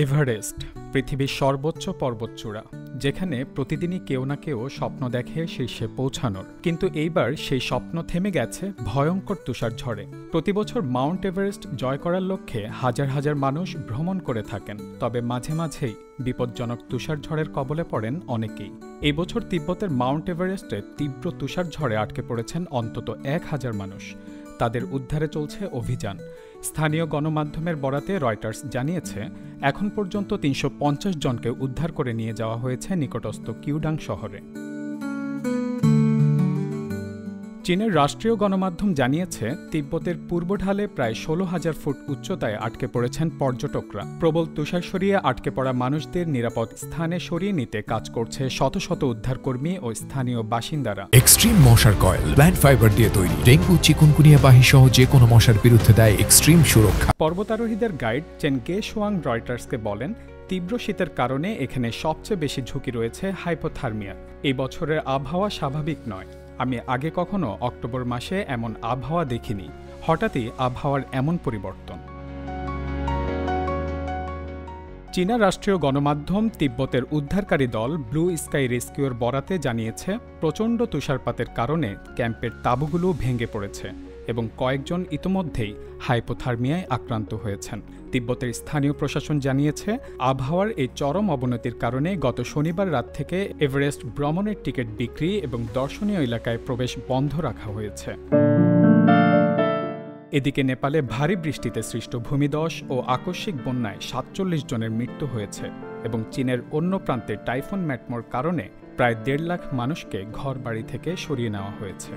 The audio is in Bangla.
এভারেস্ট পৃথিবীর সর্বোচ্চ পর্বতচূড়া, যেখানে প্রতিদিনই কেউ না কেউ স্বপ্ন দেখে শীর্ষে পৌঁছানোর। কিন্তু এইবার সেই স্বপ্ন থেমে গেছে ভয়ঙ্কর তুষারঝড়ে। প্রতিবছর মাউন্ট এভারেস্ট জয় করার লক্ষ্যে হাজার হাজার মানুষ ভ্রমণ করে থাকেন, তবে মাঝে মাঝেই বিপজ্জনক তুষারঝড়ের কবলে পড়েন অনেকেই। এই বছর তিব্বতের মাউন্ট এভারেস্টে তীব্র তুষারঝড়ে আটকে পড়েছেন অন্তত 1000 মানুষ। তাদের উদ্ধারে চলছে অভিযান। স্থানীয় গণমাধ্যমের বরাতে রয়টার্স জানিয়েছে, এখন পর্যন্ত 350 জনকে উদ্ধার করে নিয়ে যাওয়া হয়েছে নিকটস্থ কিউডাং শহরে। চীনের রাষ্ট্রীয় গণমাধ্যম জানিয়েছে, তিব্বতের পূর্ব ঢালে প্রায় 16,000 ফুট উচ্চতায় আটকে পড়েছেন পর্যটকরা। প্রবল তুষার সরিয়ে আটকে পড়া মানুষদের নিরাপদ স্থানে সরিয়ে নিতে কাজ করছে শত শত উদ্ধারকর্মী ও স্থানীয় বাসিন্দারা। এক্সট্রিম মশার কয়েল প্ল্যান্ট ফাইবার দিয়ে তৈরি, ডেঙ্গু, চিকুনগুনিয়া বাহি সহ যে কোনো মশার বিরুদ্ধে দেয় এক্সট্রিম সুরক্ষা। পর্বতারোহীদের গাইড চেন গে শুয়াং রয়টার্সকে বলেন, তীব্র শীতের কারণে এখানে সবচেয়ে বেশি ঝুঁকি রয়েছে হাইপোথার্মিয়ার। এই বছরের আবহাওয়া স্বাভাবিক নয়। আমি আগে কখনো অক্টোবর মাসে এমন আবহাওয়া দেখিনি। হঠাৎই আবহাওয়ার এমন পরিবর্তন। চীনা রাষ্ট্রীয় গণমাধ্যম তিব্বতের উদ্ধারকারী দল ব্লু স্কাই রেস্কিউর বরাতে জানিয়েছে, প্রচণ্ড তুষারপাতের কারণে ক্যাম্পের তাঁবুগুলো ভেঙে পড়েছে এবং কয়েকজন ইতোমধ্যেই হাইপোথার্মিয়ায় আক্রান্ত হয়েছেন। তিব্বতের স্থানীয় প্রশাসন জানিয়েছে, আবহাওয়ার এই চরম অবনতির কারণে গত শনিবার রাত থেকে এভারেস্ট ভ্রমণের টিকিট বিক্রি এবং দর্শনীয় এলাকায় প্রবেশ বন্ধ রাখা হয়েছে। এদিকে নেপালে ভারী বৃষ্টিতে সৃষ্ট ভূমিধস ও আকস্মিক বন্যায় 47 জনের মৃত্যু হয়েছে এবং চীনের অন্য প্রান্তে টাইফুন ম্যাটমোর কারণে প্রায় 1.5 লাখ মানুষকে ঘরবাড়ি থেকে সরিয়ে নেওয়া হয়েছে।